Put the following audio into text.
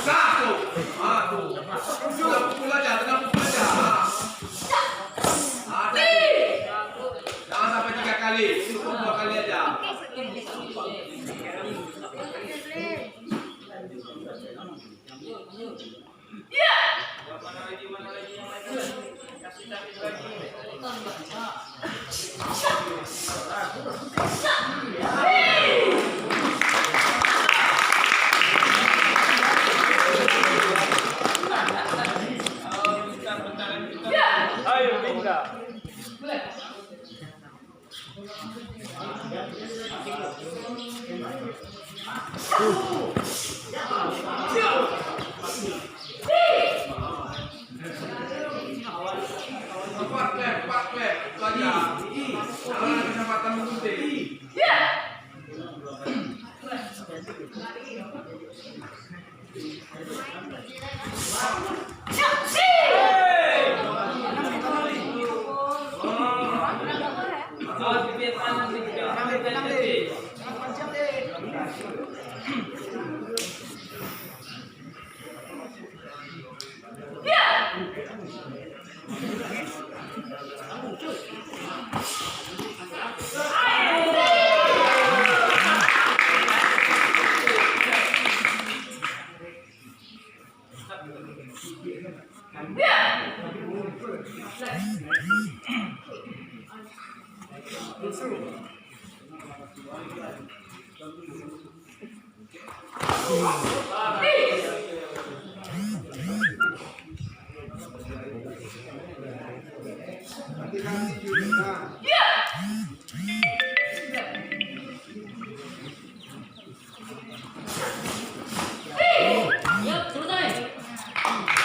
Satu. Ah, tuh. Sudah pukul aja, tinggal pukul aja. Ada. Jangan sampai 3 kali, cukup 2 kali aja. Ayo pindah. Empat klep, itu aja. Jangan ada kesempatan menggunting.